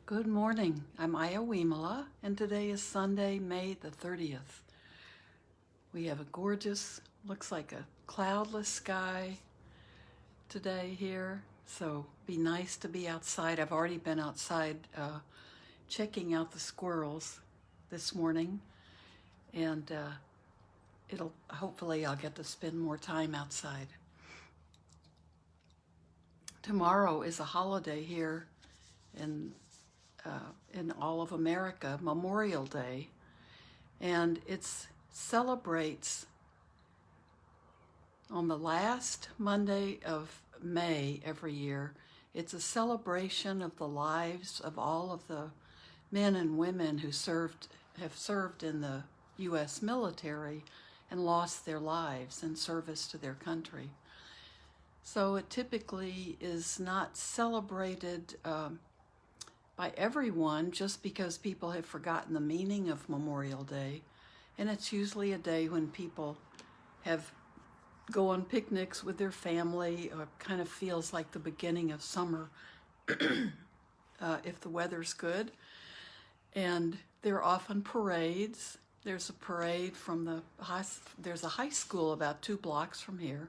Good morning. I'm Ayya Vimala, and today is Sunday, May the 30th. We have a gorgeous, looks like a cloudless sky today here, so be nice to be outside. I've already been outside checking out the squirrels this morning, and hopefully I'll get to spend more time outside. Tomorrow is a holiday here in all of America, Memorial Day, and it celebrates on the last Monday of May every year. It's a celebration of the lives of all of the men and women who have served in the U.S. military and lost their lives in service to their country. So it typically is not celebrated by everyone just because people have forgotten the meaning of Memorial Day. And it's usually a day when people go on picnics with their family, or kind of feels like the beginning of summer if the weather's good. And there are often parades. There's a parade from there's a high school about 2 blocks from here,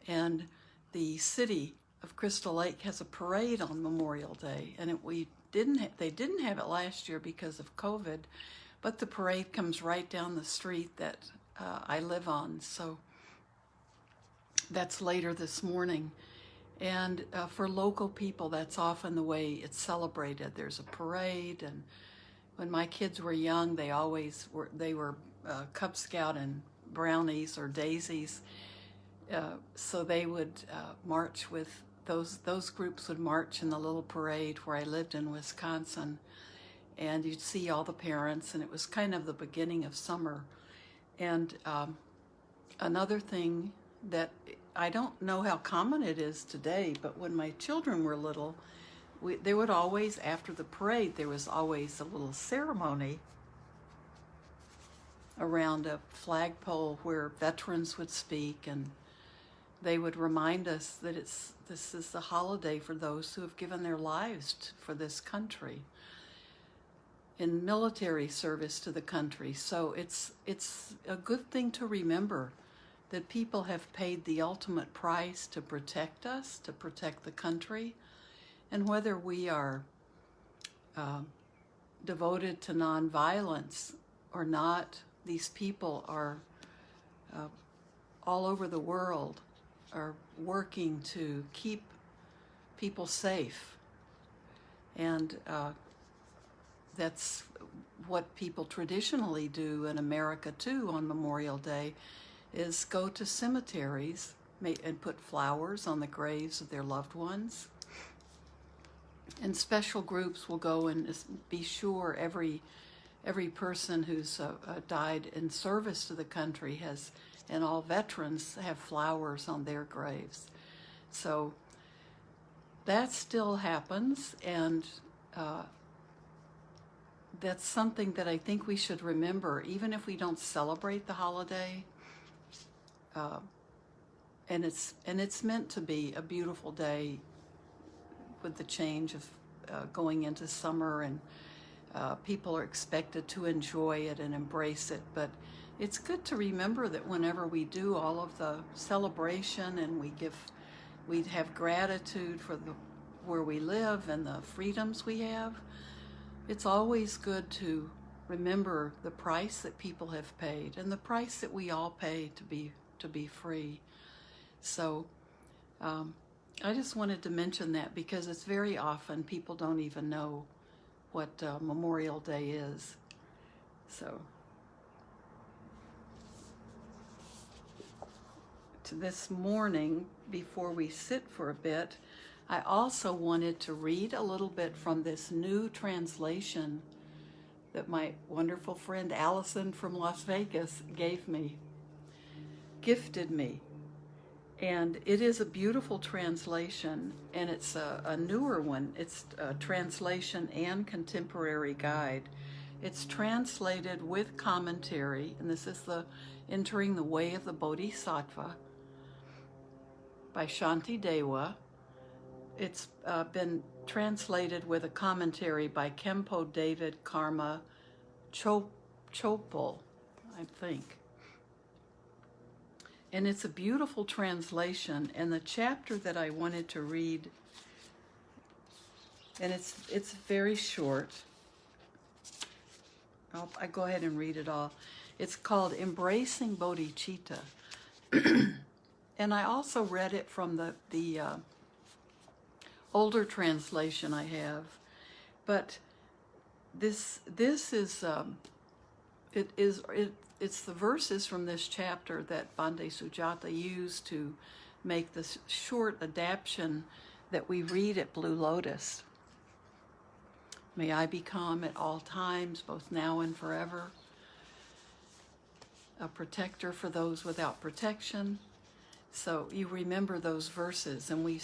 and the city of Crystal Lake has a parade on Memorial Day, and they didn't have it last year because of COVID, but the parade comes right down the street that I live on, so that's later this morning. And for local people, that's often the way it's celebrated. There's a parade, and when my kids were young, they were Cub Scout and brownies or daisies, so they would march with those groups would march in the little parade where I lived in Wisconsin, and you'd see all the parents, and it was kind of the beginning of summer. And another thing that I don't know how common it is today, but when my children were little, there would always, after the parade, there was always a little ceremony around a flagpole where veterans would speak, and they would remind us that this is the holiday for those who have given their lives for this country in military service to the country. So it's a good thing to remember that people have paid the ultimate price to protect us, to protect the country, and whether we are devoted to nonviolence or not, these people are all over the world are working to keep people safe. And that's what people traditionally do in America too on Memorial Day, is go to cemeteries and put flowers on the graves of their loved ones. And special groups will go and be sure every person who's died in service to the country and all veterans have flowers on their graves. So that still happens, and that's something that I think we should remember, even if we don't celebrate the holiday. And it's meant to be a beautiful day with the change of going into summer, and people are expected to enjoy it and embrace it. But it's good to remember that whenever we do all of the celebration and we have gratitude for where we live and the freedoms we have, it's always good to remember the price that people have paid and the price that we all pay to be free. So I just wanted to mention that because it's very often people don't even know what Memorial Day is. So this morning, before we sit for a bit, I also wanted to read a little bit from this new translation that my wonderful friend Allison from Las Vegas gifted me. And it is a beautiful translation, and it's a newer one. It's a translation and contemporary guide. It's translated with commentary, and this is the Entering the Way of the Bodhisattva by Shanti Dewa. It's been translated with a commentary by Kempo David Karma Chopal, I think. And it's a beautiful translation, and the chapter that I wanted to read, and it's very short. I go ahead and read it all. It's called Embracing Bodhicitta. And I also read it from the older translation I have. But this is it's the verses from this chapter that Bhante Sujata used to make this short adaptation that we read at Blue Lotus. May I become at all times, both now and forever, a protector for those without protection. So you remember those verses, and we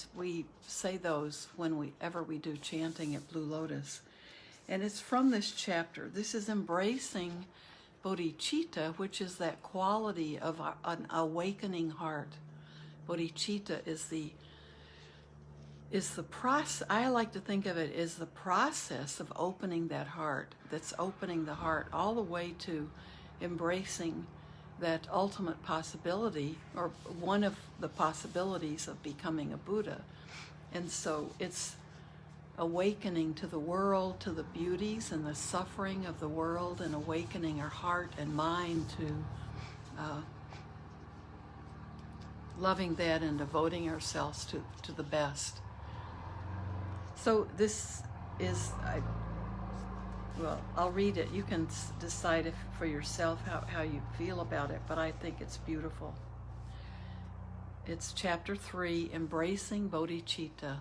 say those whenever we do chanting at Blue Lotus. And it's from this chapter. This is embracing bodhicitta, which is that quality of an awakening heart. Bodhicitta is the process. I like to think of it as the process of opening that heart, that's opening the heart all the way to embracing that ultimate possibility, or one of the possibilities of becoming a Buddha. And so it's awakening to the world, to the beauties and the suffering of the world, and awakening our heart and mind to loving that and devoting ourselves to the best. So this is, I'll read it. You can decide for yourself how you feel about it, but I think it's beautiful. It's chapter 3, Embracing Bodhicitta.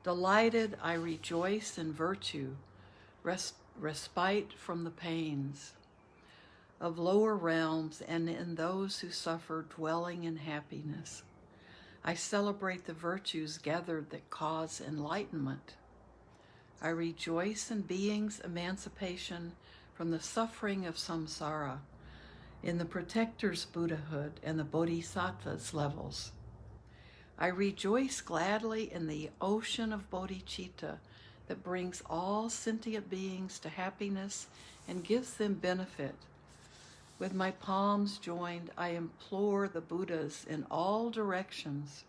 Delighted, I rejoice in virtue, respite from the pains of lower realms, and in those who suffer, dwelling in happiness. I celebrate the virtues gathered that cause enlightenment. I rejoice in beings' emancipation from the suffering of samsara, in the protector's Buddhahood and the bodhisattva's levels. I rejoice gladly in the ocean of bodhicitta that brings all sentient beings to happiness and gives them benefit. With my palms joined, I implore the Buddhas in all directions,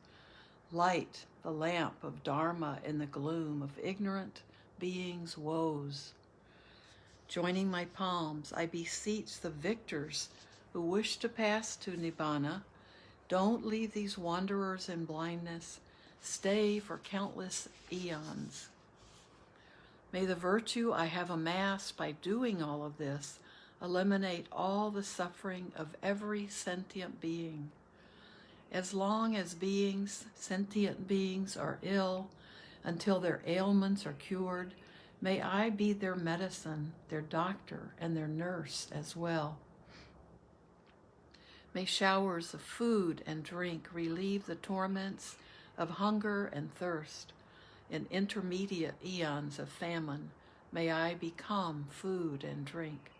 light the lamp of dharma in the gloom of ignorant beings' woes. Joining my palms, I beseech the victors who wish to pass to Nibbana, don't leave these wanderers in blindness. Stay for countless eons. May the virtue I have amassed by doing all of this eliminate all the suffering of every sentient being. As long as sentient beings are ill, until their ailments are cured, may I be their medicine, their doctor, and their nurse as well. May showers of food and drink relieve the torments of hunger and thirst. In intermediate eons of famine, may I become food and drink.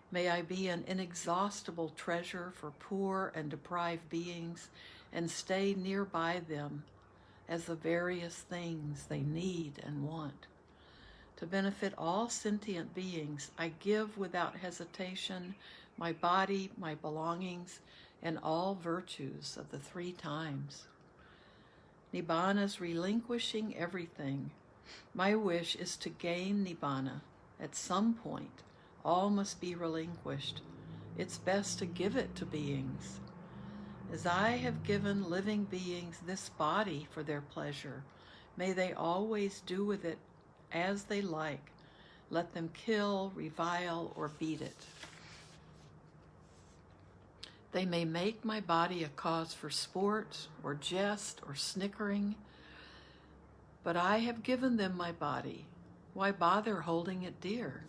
May I be an inexhaustible treasure for poor and deprived beings, and stay nearby them as the various things they need and want. To benefit all sentient beings, I give without hesitation my body, my belongings, and all virtues of the 3 times. Nibbana's relinquishing everything. My wish is to gain Nibbana. At some point, all must be relinquished. It's best to give it to beings. As I have given living beings this body for their pleasure, may they always do with it as they like. Let them kill, revile, or beat it. They may make my body a cause for sport, or jest, or snickering, but I have given them my body. Why bother holding it dear?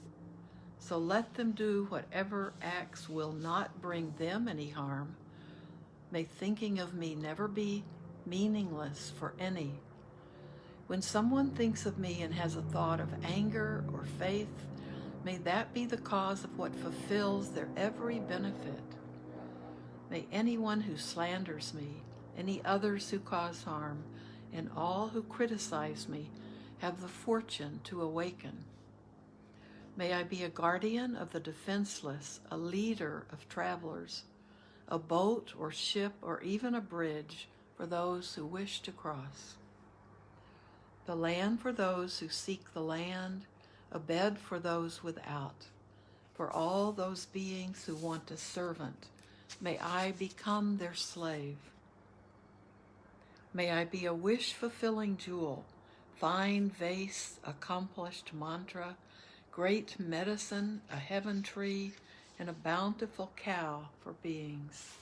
So let them do whatever acts will not bring them any harm. May thinking of me never be meaningless for any. When someone thinks of me and has a thought of anger or faith, may that be the cause of what fulfills their every benefit. May anyone who slanders me, any others who cause harm, and all who criticize me have the fortune to awaken. May I be a guardian of the defenseless, a leader of travelers, a boat or ship or even a bridge for those who wish to cross. The land for those who seek the land, a bed for those without. For all those beings who want a servant, may I become their slave. May I be a wish-fulfilling jewel, fine vase, accomplished mantra, great medicine, a heaven tree, and a bountiful cow for beings.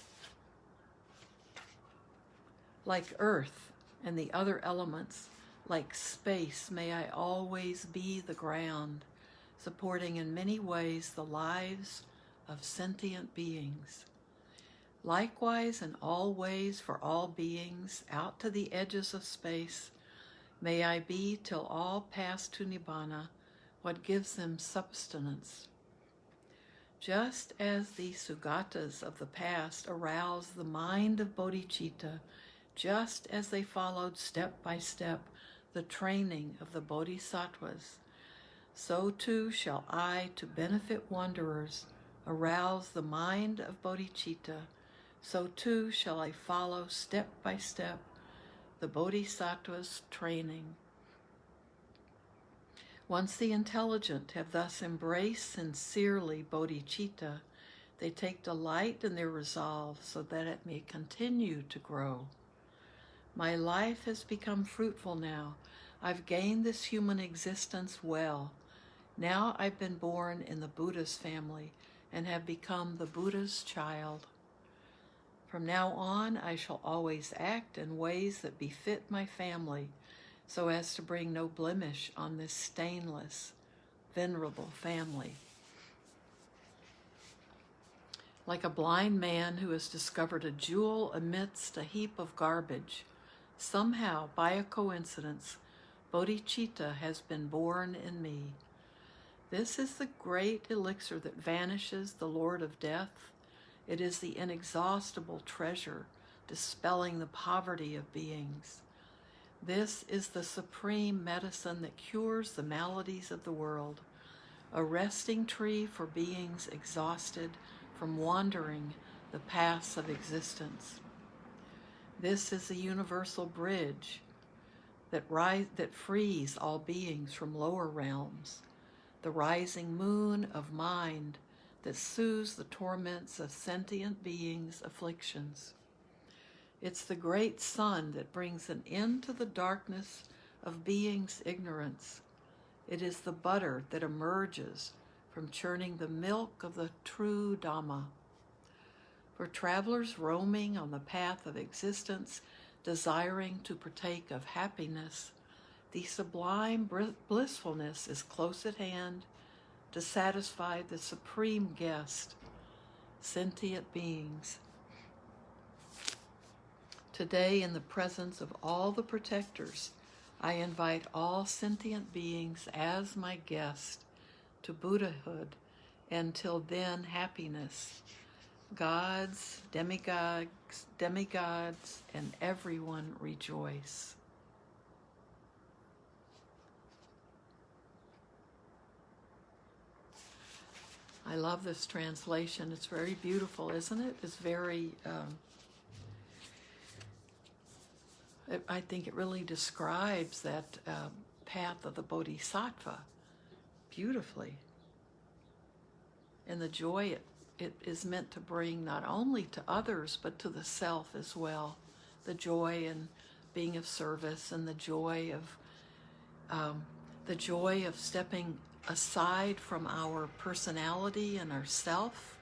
Like earth and the other elements, like space, may I always be the ground, supporting in many ways the lives of sentient beings. Likewise, in all ways for all beings, out to the edges of space, may I be till all pass to Nibbana, what gives them substance. Just as the Sugatas of the past aroused the mind of bodhicitta, just as they followed step by step the training of the bodhisattvas, so too shall I, to benefit wanderers, arouse the mind of bodhicitta, so too shall I follow step by step the bodhisattva's training. Once the intelligent have thus embraced sincerely bodhicitta, they take delight in their resolve so that it may continue to grow. My life has become fruitful now. I've gained this human existence well. Now I've been born in the Buddha's family and have become the Buddha's child. From now on, I shall always act in ways that befit my family, so as to bring no blemish on this stainless, venerable family. Like a blind man who has discovered a jewel amidst a heap of garbage, somehow, by a coincidence, bodhicitta has been born in me. This is the great elixir that vanishes the Lord of Death. It is the inexhaustible treasure, dispelling the poverty of beings. This is the supreme medicine that cures the maladies of the world, a resting tree for beings exhausted from wandering the paths of existence. This is the universal bridge that frees all beings from lower realms, the rising moon of mind that soothes the torments of sentient beings' afflictions. It's the great sun that brings an end to the darkness of beings' ignorance. It is the butter that emerges from churning the milk of the true Dhamma. For travelers roaming on the path of existence, desiring to partake of happiness, the sublime blissfulness is close at hand to satisfy the supreme guest, sentient beings. Today, in the presence of all the protectors, I invite all sentient beings as my guest to Buddhahood, and till then happiness. Gods, demigods, and everyone rejoice. I love this translation. It's very beautiful, isn't it? It's very, I think it really describes that path of the Bodhisattva beautifully. And the joy it is meant to bring not only to others, but to the self as well. The joy in being of service, and the joy of stepping aside from our personality and our self,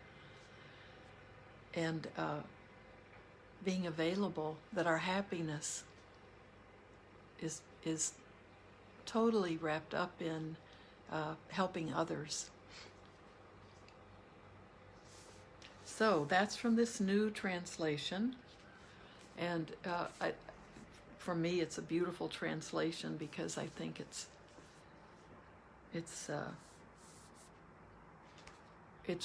and being available, that our happiness is totally wrapped up in helping others. So that's from this new translation, and for me it's a beautiful translation because I think it's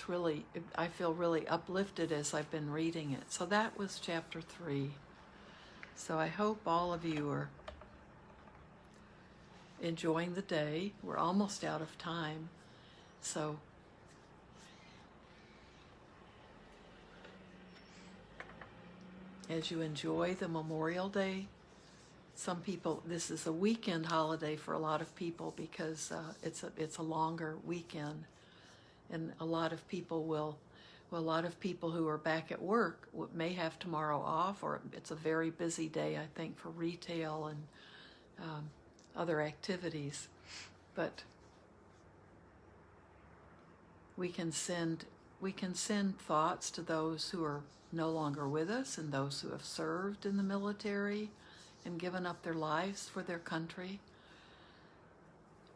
really, I feel really uplifted as I've been reading it. So that was chapter 3. So I hope all of you are enjoying the day. We're almost out of time. So as you enjoy the Memorial Day, some people, this is a weekend holiday for a lot of people because it's a longer weekend, and a lot of people who are back at work may have tomorrow off, or it's a very busy day, I think, for retail and other activities. But we can send thoughts to those who are no longer with us and those who have served in the military and given up their lives for their country.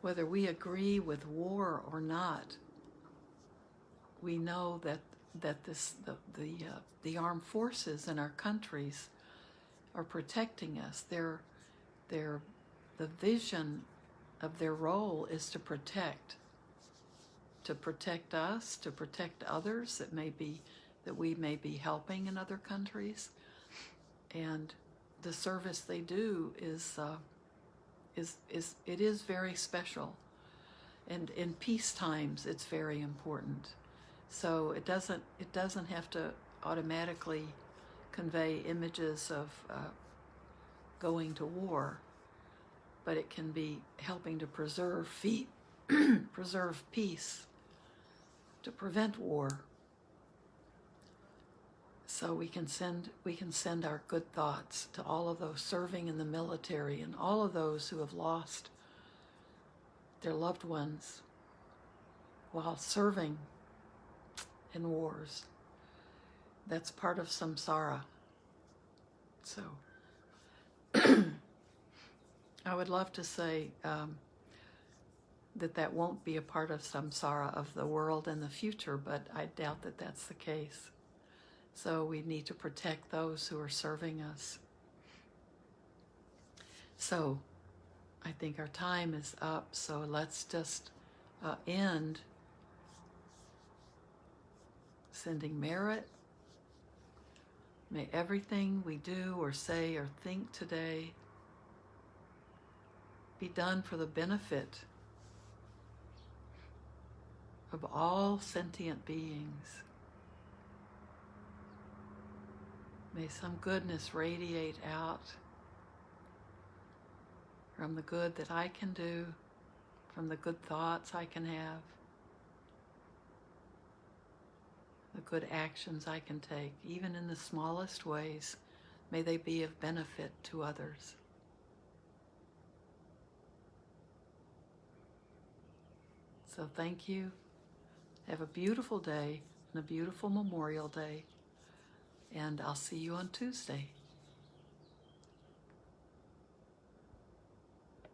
Whether we agree with war or not, we know that the armed forces in our countries are protecting us. The vision of their role is to protect us, to protect others that we may be helping in other countries, and the service they do is very special, and in peace times it's very important. So it doesn't have to automatically convey images of going to war, but it can be helping to preserve peace, to prevent war. So we can send our good thoughts to all of those serving in the military and all of those who have lost their loved ones while serving in wars. That's part of samsara. So I would love to say that won't be a part of samsara of the world in the future, but I doubt that that's the case. So we need to protect those who are serving us. So I think our time is up, so let's just end sending merit. May everything we do or say or think today be done for the benefit of all sentient beings. May some goodness radiate out from the good that I can do, from the good thoughts I can have, the good actions I can take, even in the smallest ways. May they be of benefit to others. So thank you. Have a beautiful day and a beautiful Memorial Day. And I'll see you on Tuesday.